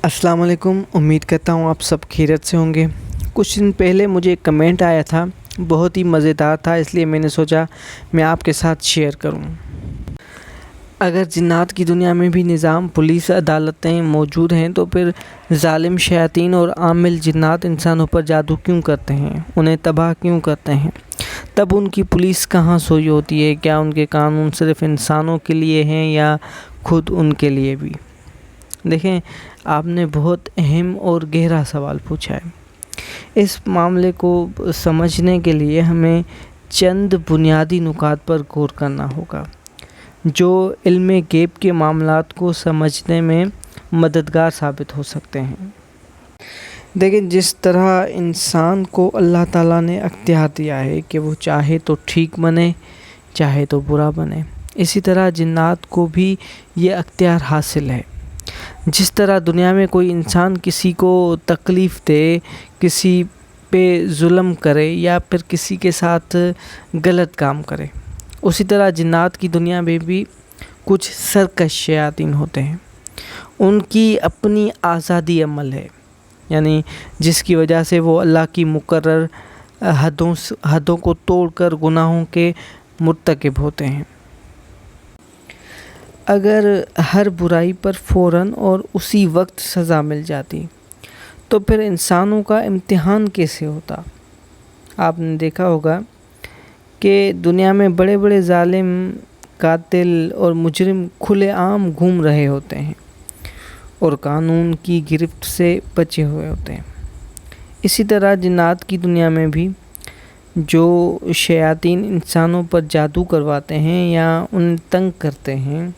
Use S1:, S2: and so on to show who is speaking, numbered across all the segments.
S1: السلام علیکم، امید کرتا ہوں آپ سب خیریت سے ہوں گے۔ کچھ دن پہلے مجھے ایک کمنٹ آیا تھا، بہت ہی مزیدار تھا، اس لیے میں نے سوچا میں آپ کے ساتھ شیئر کروں۔ اگر جنات کی دنیا میں بھی نظام، پولیس، عدالتیں موجود ہیں تو پھر ظالم شیاطین اور عامل جنات انسانوں پر جادو کیوں کرتے ہیں؟ انہیں تباہ کیوں کرتے ہیں؟ تب ان کی پولیس کہاں سوئی ہوتی ہے؟ کیا ان کے قانون صرف انسانوں کے لیے ہیں یا خود ان کے لیے بھی؟ دیکھیں، آپ نے بہت اہم اور گہرا سوال پوچھا ہے۔ اس معاملے کو سمجھنے کے لیے ہمیں چند بنیادی نکات پر غور کرنا ہوگا جو علم غیب کے معاملات کو سمجھنے میں مددگار ثابت ہو سکتے ہیں۔ دیکھیں، جس طرح انسان کو اللہ تعالیٰ نے اختیار دیا ہے کہ وہ چاہے تو ٹھیک بنے، چاہے تو برا بنے، اسی طرح جنات کو بھی یہ اختیار حاصل ہے۔ جس طرح دنیا میں کوئی انسان کسی کو تکلیف دے، کسی پہ ظلم کرے یا پھر کسی کے ساتھ غلط کام کرے، اسی طرح جنات کی دنیا میں بھی کچھ سرکش شیاطین ہوتے ہیں۔ ان کی اپنی آزادی عمل ہے، یعنی جس کی وجہ سے وہ اللہ کی مقرر حدوں کو توڑ کر گناہوں کے مرتکب ہوتے ہیں۔ اگر ہر برائی پر فوراً اور اسی وقت سزا مل جاتی تو پھر انسانوں کا امتحان کیسے ہوتا؟ آپ نے دیکھا ہوگا کہ دنیا میں بڑے بڑے ظالم، قاتل اور مجرم کھلے عام گھوم رہے ہوتے ہیں اور قانون کی گرفت سے بچے ہوئے ہوتے ہیں۔ اسی طرح جنات کی دنیا میں بھی جو شیاطین انسانوں پر جادو کرواتے ہیں یا انہیں تنگ کرتے ہیں،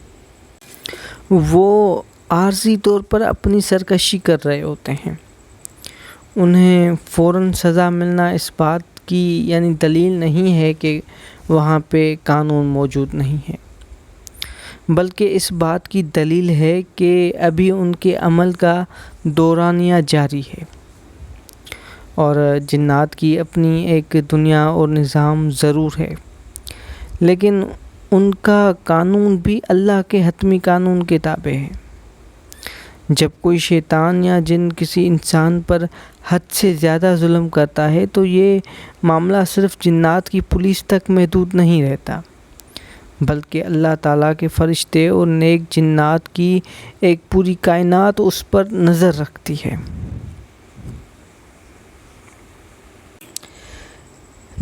S1: وہ عارضی طور پر اپنی سرکشی کر رہے ہوتے ہیں۔ انہیں فوراً سزا ملنا اس بات کی یعنی دلیل نہیں ہے کہ وہاں پہ قانون موجود نہیں ہے، بلکہ اس بات کی دلیل ہے کہ ابھی ان کے عمل کا دورانیہ جاری ہے۔ اور جنات کی اپنی ایک دنیا اور نظام ضرور ہے، لیکن ان کا قانون بھی اللہ کے حتمی قانون کے تابع ہے۔ جب کوئی شیطان یا جن کسی انسان پر حد سے زیادہ ظلم کرتا ہے تو یہ معاملہ صرف جنات کی پولیس تک محدود نہیں رہتا، بلکہ اللہ تعالیٰ کے فرشتے اور نیک جنات کی ایک پوری کائنات اس پر نظر رکھتی ہے۔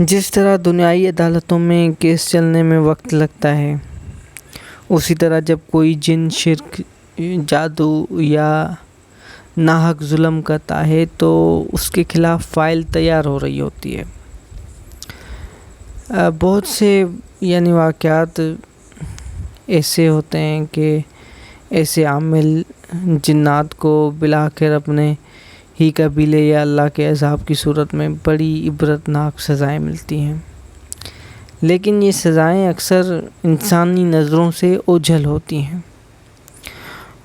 S1: جس طرح دنیائی عدالتوں میں کیس چلنے میں وقت لگتا ہے، اسی طرح جب کوئی جن، شرک، جادو یا ناحق ظلم کرتا ہے تو اس کے خلاف فائل تیار ہو رہی ہوتی ہے۔ بہت سے واقعات ایسے ہوتے ہیں کہ ایسے عامل جنات کو بالآخر اپنے ہی قبیلے یا اللہ کے عذاب کی صورت میں بڑی عبرتناک سزائیں ملتی ہیں، لیکن یہ سزائیں اکثر انسانی نظروں سے اوجھل ہوتی ہیں۔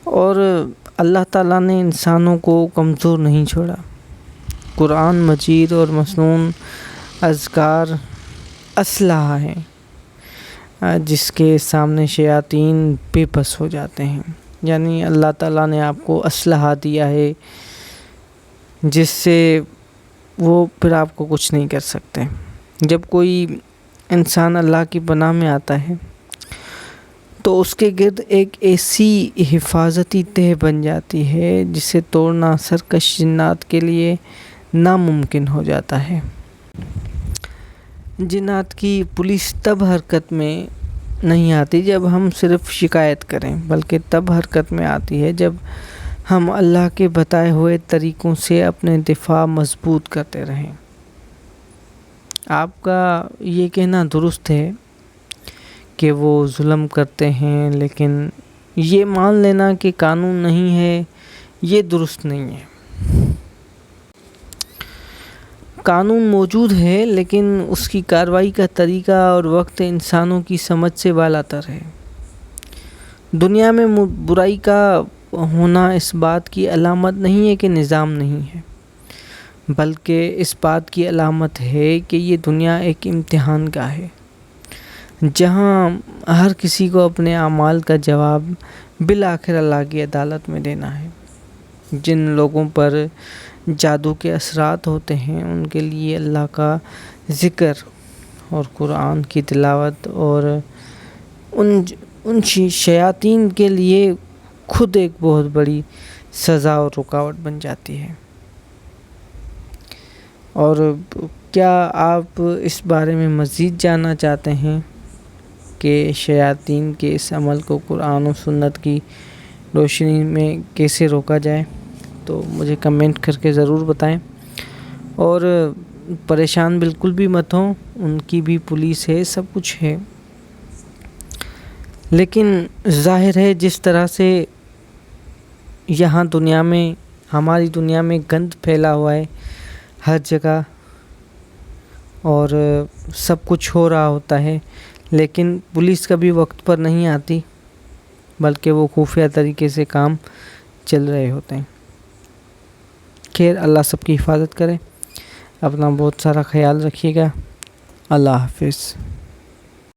S1: اور اللہ تعالیٰ نے انسانوں کو کمزور نہیں چھوڑا۔ قرآن مجید اور مسنون اذکار اسلحہ ہیں جس کے سامنے شیاطین بے بس ہو جاتے ہیں، یعنی اللہ تعالیٰ نے آپ کو اسلحہ دیا ہے جس سے وہ پھر آپ کو کچھ نہیں کر سکتے۔ جب کوئی انسان اللہ کی پناہ میں آتا ہے تو اس کے گرد ایک ایسی حفاظتی تہ بن جاتی ہے جسے توڑنا سرکش جنات کے لیے ناممکن ہو جاتا ہے۔ جنات کی پولیس تب حرکت میں نہیں آتی جب ہم صرف شکایت کریں، بلکہ تب حرکت میں آتی ہے جب ہم اللہ کے بتائے ہوئے طریقوں سے اپنے دفاع مضبوط کرتے رہیں۔ آپ کا یہ کہنا درست ہے کہ وہ ظلم کرتے ہیں، لیکن یہ مان لینا کہ قانون نہیں ہے یہ درست نہیں ہے۔ قانون موجود ہے، لیکن اس کی کارروائی کا طریقہ اور وقت انسانوں کی سمجھ سے بالاتر ہے۔ دنیا میں برائی کا ہونا اس بات کی علامت نہیں ہے کہ نظام نہیں ہے، بلکہ اس بات کی علامت ہے کہ یہ دنیا ایک امتحان گاہ ہے جہاں ہر کسی کو اپنے اعمال کا جواب بالآخر اللہ کی عدالت میں دینا ہے۔ جن لوگوں پر جادو کے اثرات ہوتے ہیں ان کے لیے اللہ کا ذکر اور قرآن کی تلاوت اور ان شیاطین کے لیے خود ایک بہت بڑی سزا اور رکاوٹ بن جاتی ہے۔ اور کیا آپ اس بارے میں مزید جاننا چاہتے ہیں کہ شیاطین کے اس عمل کو قرآن و سنت کی روشنی میں کیسے روکا جائے؟ تو مجھے کمنٹ کر کے ضرور بتائیں، اور پریشان بالکل بھی مت ہوں، ان کی بھی پولیس ہے، سب کچھ ہے، لیکن ظاہر ہے جس طرح سے یہاں دنیا میں، ہماری دنیا میں گند پھیلا ہوا ہے ہر جگہ، اور سب کچھ ہو رہا ہوتا ہے، لیکن پولیس کبھی وقت پر نہیں آتی، بلکہ وہ خفیہ طریقے سے کام چل رہے ہوتے ہیں۔ خیر، اللہ سب کی حفاظت کرے، اپنا بہت سارا خیال رکھیے گا۔ اللہ حافظ۔